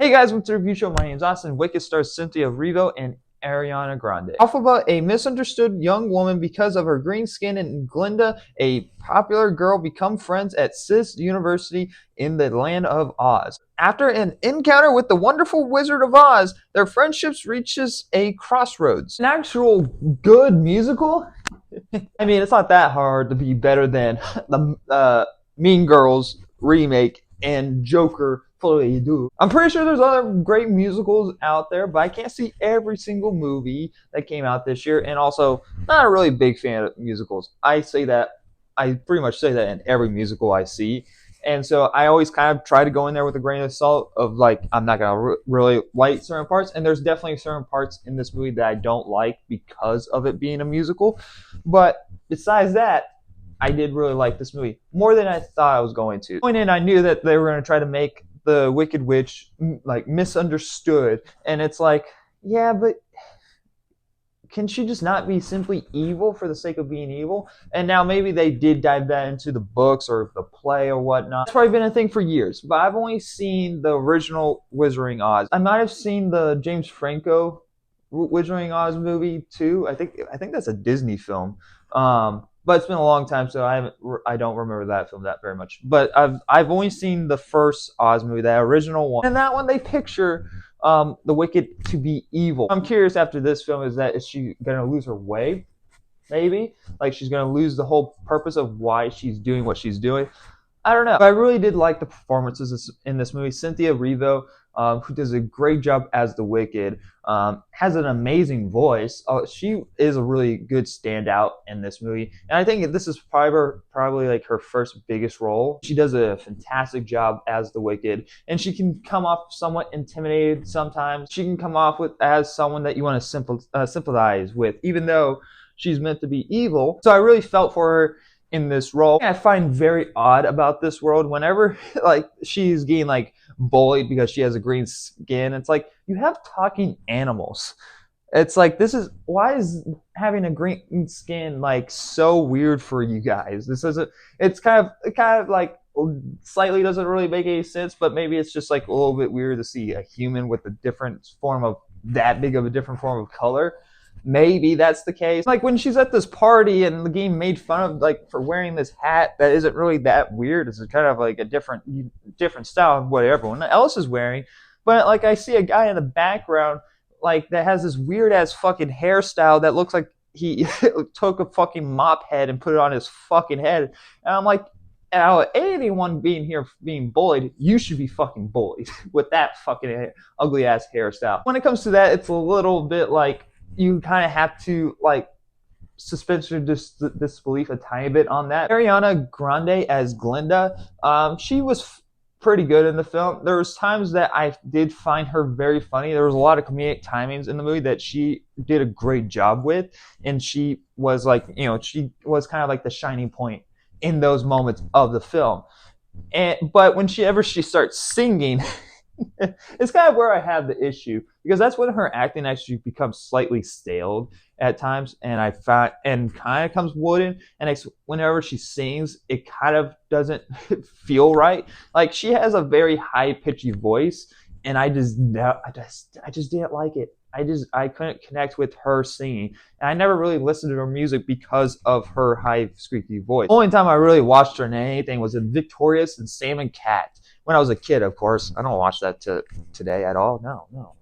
Hey guys, welcome to the review show. My name is Austin. Wicked stars Cynthia Erivo and Ariana Grande. Off about a misunderstood young woman because of her green skin and Glinda, a popular girl, become friends at Sis University in the land of Oz. After an encounter with the wonderful Wizard of Oz, their friendships reaches a crossroads. An actual good musical? I mean, it's not that hard to be better than the Mean Girls remake and Joker Fully Do. I'm pretty sure there's other great musicals out there, but I can't see every single movie that came out this year. And also, not a really big fan of musicals. I pretty much say that in every musical I see. And so I always kind of try to go in there with a grain of salt of like, I'm not going to really like certain parts. And there's definitely certain parts in this movie that I don't like because of it being a musical. But besides that, I did really like this movie more than I thought I was going to. Going in, I knew that they were going to try to make the Wicked Witch like misunderstood, and it's like, yeah, but can she just not be simply evil for the sake of being evil? And now maybe they did dive that into the books or the play or whatnot. It's probably been a thing for years, but I've only seen the original Wizarding Oz. I might have seen the James Franco Wizarding Oz movie too. I think that's a Disney film. But it's been a long time, so I don't remember that film that very much. But I've only seen the first Oz movie, that original one, and that one they picture the Wicked to be evil. I'm curious after this film, is she gonna lose her way? Maybe like she's gonna lose the whole purpose of why she's doing what she's doing. I don't know. But I really did like the performances in this movie. Cynthia Erivo, who does a great job as the Wicked, has an amazing voice. She is a really good standout in this movie, and I think this is probably like her first biggest role. She does a fantastic job as the Wicked, and she can come off somewhat intimidated sometimes. She can come off as someone that you want to sympathize with, even though she's meant to be evil. So I really felt for her in this role. I find very odd about this world whenever like she's getting like bullied because she has a green skin. It's like, you have talking animals. It's like, why is having a green skin like so weird for you guys? It's kind of like slightly doesn't really make any sense, but maybe it's just like a little bit weird to see a human with a different form of that big of a different form of color. Maybe that's the case. Like when she's at this party and the game made fun of like for wearing this hat that isn't really that weird. It's kind of like a different style of what everyone else is wearing. But like I see a guy in the background like that has this weird ass fucking hairstyle that looks like he took a fucking mop head and put it on his fucking head. And I'm like, anyone being bullied, you should be fucking bullied with that fucking ugly ass hairstyle. When it comes to that, it's a little bit like, you kind of have to like suspend your disbelief a tiny bit on that. Ariana Grande as Glinda, she was pretty good in the film. There was times that I did find her very funny. There was a lot of comedic timings in the movie that she did a great job with, and she was like, she was kind of like the shining point in those moments of the film. But whenever she starts singing, it's kind of where I have the issue, because that's when her acting actually becomes slightly stale at times, and I find and kind of comes wooden. And whenever she sings, it kind of doesn't feel right. Like she has a very high pitchy voice, and I just didn't like it. I couldn't connect with her singing, and I never really listened to her music because of her high squeaky voice. The only time I really watched her in anything was in Victorious and Sam and Cat. When I was a kid, of course. I don't watch that today at all. No.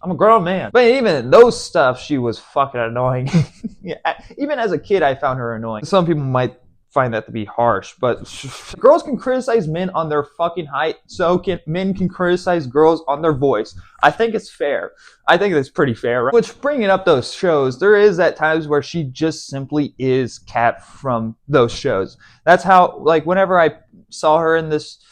I'm a grown man. But even in those stuff, she was fucking annoying. Yeah, even as a kid, I found her annoying. Some people might find that to be harsh, but girls can criticize men on their fucking height, so men can criticize girls on their voice. I think it's fair. I think it's pretty fair, right? Which, bringing up those shows, there is at times where she just simply is Cat from those shows. That's how, like, whenever I saw her in this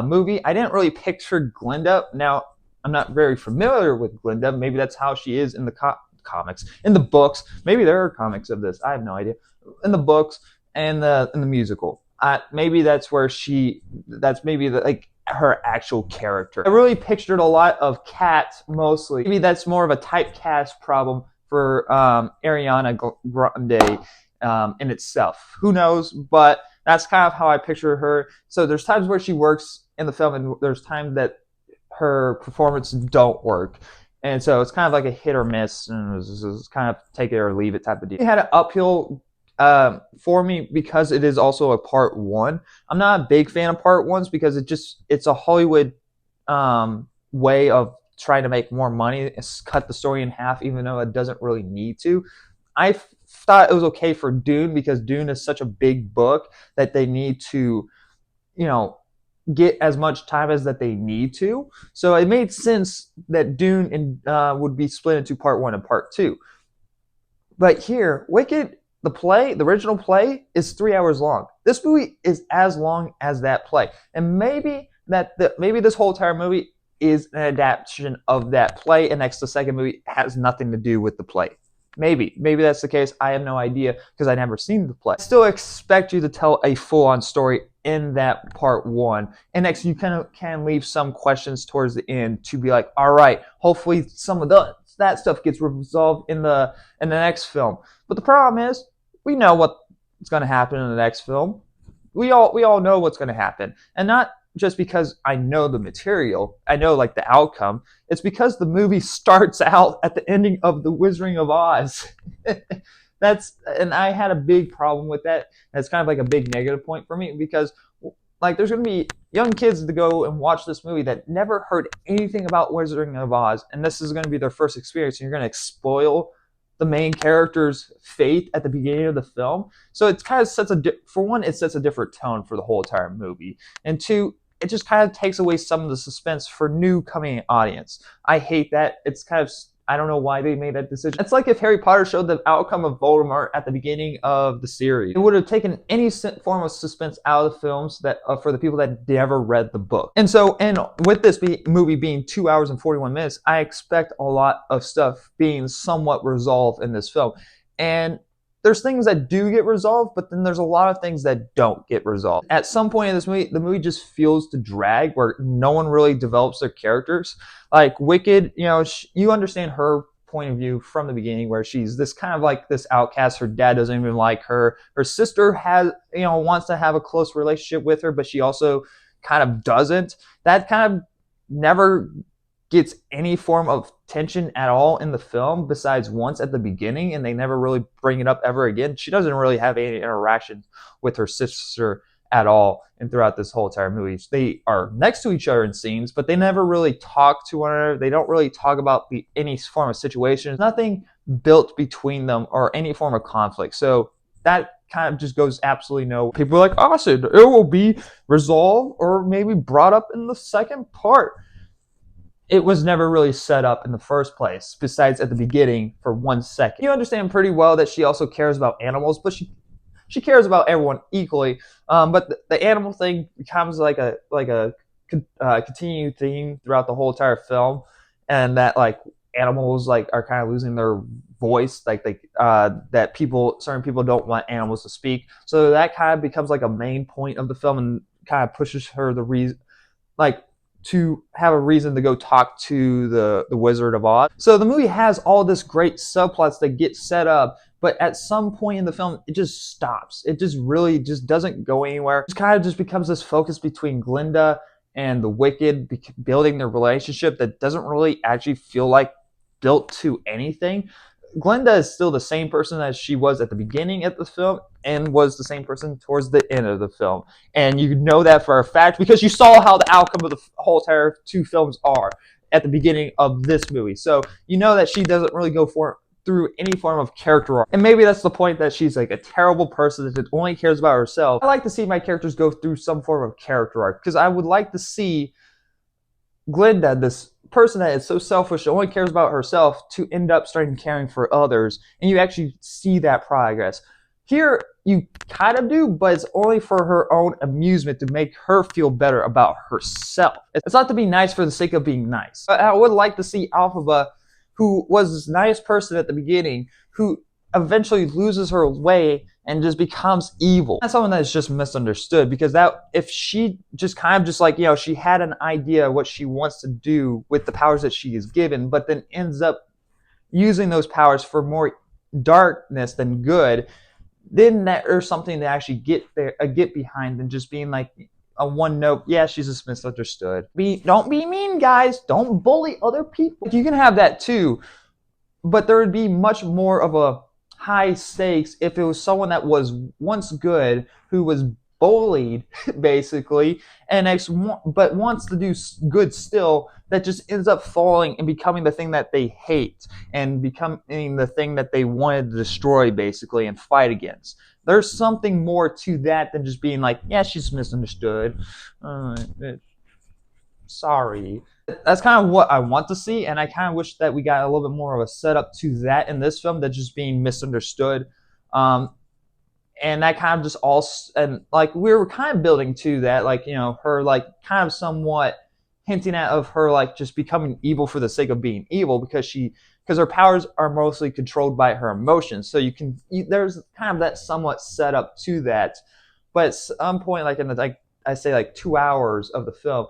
movie, I didn't really picture Glinda. Now, I'm not very familiar with Glinda. Maybe that's how she is in the comics. In the books, maybe there are comics of this. I have no idea. In the books and in the musical, maybe that's where that's maybe like her actual character. I really pictured a lot of Cat mostly. Maybe that's more of a typecast problem for Ariana Grande in itself. Who knows? But that's kind of how I picture her. So there's times where she works in the film, and there's times that her performance don't work. And so it's kind of like a hit or miss, and it's kind of take it or leave it type of deal. It had an uphill for me because it is also a part one. I'm not a big fan of part ones because it's a Hollywood way of trying to make more money. It's cut the story in half, even though it doesn't really need to. I thought it was okay for Dune because Dune is such a big book that they need to, you know, get as much time as that they need to. So it made sense that Dune would be split into part one and part two. But here, Wicked, the original play, is 3 hours long. This movie is as long as that play, and maybe this whole entire movie is an adaptation of that play, and the second movie has nothing to do with the play. Maybe that's the case. I have no idea because I never seen the play. I still expect you to tell a full-on story in that part one, and next you kind of can leave some questions towards the end to be like, all right, hopefully some of that stuff gets resolved in the next film. But the problem is, we know what's going to happen in the next film. We all know what's going to happen, and not just because I know the material, I know like the outcome. It's because the movie starts out at the ending of The Wizarding of Oz. And I had a big problem with that. That's kind of like a big negative point for me because like there's going to be young kids to go and watch this movie that never heard anything about Wizarding of Oz, and this is going to be their first experience, and you're going to spoil the main character's fate at the beginning of the film. So it kind of sets for one, it sets a different tone for the whole entire movie, and two, it just kind of takes away some of the suspense for new coming audience. I hate that. It's kind of, I don't know why they made that decision. It's like if Harry Potter showed the outcome of Voldemort at the beginning of the series. It would have taken any form of suspense out of the films that for the people that never read the book. And so, and with this movie being 2 hours and 41 minutes, I expect a lot of stuff being somewhat resolved in this film. And there's things that do get resolved, but then there's a lot of things that don't get resolved. At some point in this movie, the movie just feels to drag, where no one really develops their characters. Like Wicked, you understand her point of view from the beginning, where she's this kind of like this outcast. Her dad doesn't even like her. Her sister wants to have a close relationship with her, but she also kind of doesn't. That kind of never gets any form of tension at all in the film besides once at the beginning, and they never really bring it up ever again. She doesn't really have any interactions with her sister at all and throughout this whole entire movie. They are next to each other in scenes, but they never really talk to one another. They don't really talk about any form of situation. Nothing built between them or any form of conflict. So that kind of just goes absolutely nowhere. People are like, Austin, it will be resolved or maybe brought up in the second part. It was never really set up in the first place, besides at the beginning for 1 second. You understand pretty well that she also cares about animals, but she cares about everyone equally. But the animal thing becomes like a continued theme throughout the whole entire film, and that like animals like are kind of losing their voice, that certain people don't want animals to speak. So that kind of becomes like a main point of the film and kind of pushes her to have a reason to go talk to the Wizard of Oz. So the movie has all this great subplots that get set up, but at some point in the film, it just stops. It just really just doesn't go anywhere. It kind of just becomes this focus between Glinda and the Wicked, building their relationship that doesn't really actually feel like built to anything. Glinda is still the same person as she was at the beginning of the film and was the same person towards the end of the film. And you know that for a fact because you saw how the outcome of the whole entire two films are at the beginning of this movie. So you know that she doesn't really go through any form of character arc. And maybe that's the point, that she's like a terrible person that only cares about herself. I like to see my characters go through some form of character arc because I would like to see Glinda, this person that is so selfish, only cares about herself, to end up starting caring for others, and you actually see that progress. Here, you kind of do, but it's only for her own amusement to make her feel better about herself. It's not to be nice for the sake of being nice. But I would like to see Elphaba, who was this nice person at the beginning, who eventually loses her way and just becomes evil. That's someone that's just misunderstood, because if she just kind of just like, she had an idea of what she wants to do with the powers that she is given, but then ends up using those powers for more darkness than good, then there's something to actually get behind than just being like, a one note, yeah, she's just misunderstood. Don't be mean, guys. Don't bully other people. You can have that too, but there would be much more of a high stakes if it was someone that was once good who was bullied basically and but wants to do good still, that just ends up falling and becoming the thing that they hate and becoming the thing that they wanted to destroy basically and fight against. There's something more to that than just being like, yeah, she's misunderstood, uh, sorry. That's kind of what I want to see, and I kind of wish that we got a little bit more of a setup to that in this film than just being misunderstood. Um, and that kind of just all, and like we were kind of building to that, like, you know, her like kind of somewhat hinting at of her like just becoming evil for the sake of being evil because her powers are mostly controlled by her emotions. So there's kind of that somewhat setup to that, but at some point, like in the like I say like 2 hours of the film,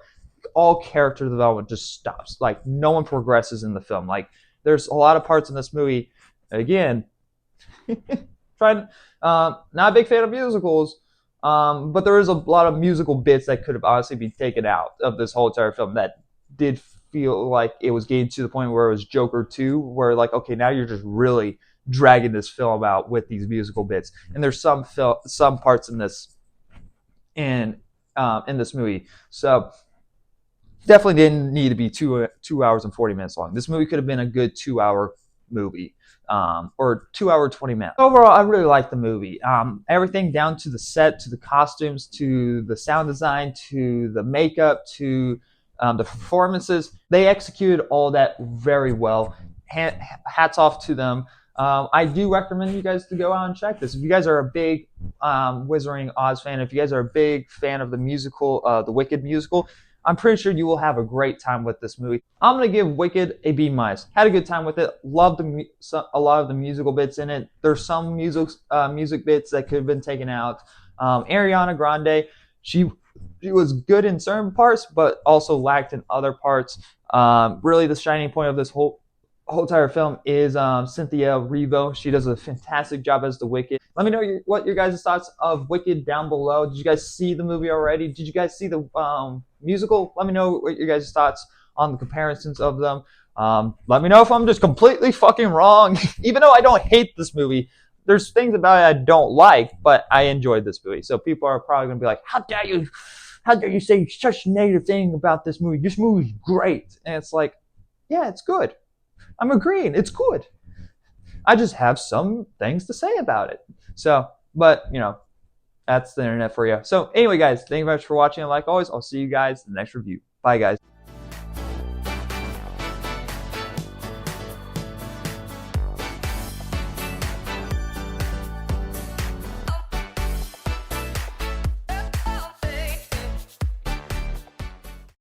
all character development just stops. Like no one progresses in the film. Like there's a lot of parts in this movie. Again, trying. Not a big fan of musicals, but there is a lot of musical bits that could have honestly been taken out of this whole entire film that did feel like it was getting to the point where it was Joker 2, where like, okay, now you're just really dragging this film out with these musical bits. And there's some parts in this in this movie. So definitely didn't need to be 2 hours and 40 minutes long. This movie could have been a good 2 hour movie. Or 2 hour 20 minutes. Overall, I really liked the movie. Everything down to the set, to the costumes, to the sound design, to the makeup, to the performances. They executed all that very well. Hats off to them. I do recommend you guys to go out and check this. If you guys are a big Wizarding Oz fan, if you guys are a big fan of the musical, the Wicked musical, I'm pretty sure you will have a great time with this movie. I'm going to give Wicked a B-. Had a good time with it. Loved a lot of the musical bits in it. There's some music bits that could have been taken out. Ariana Grande, she was good in certain parts, but also lacked in other parts. Really, the shining point of this whole entire film is Cynthia Erivo. She does a fantastic job as the Wicked. Let me know what your guys' thoughts of Wicked down below. Did you guys see the movie already? Did you guys see the musical? Let me know what your guys' thoughts on the comparisons of them. Let me know if I'm just completely fucking wrong. Even though I don't hate this movie, there's things about it I don't like, but I enjoyed this movie. So people are probably going to be like, how dare you say such a negative thing about this movie? This movie's great. And it's like, yeah, it's good. I'm agreeing. It's good. I just have some things to say about it. So, but, you know, that's the internet for you. So, anyway, guys, thank you very much for watching. And like always, I'll see you guys in the next review. Bye, guys.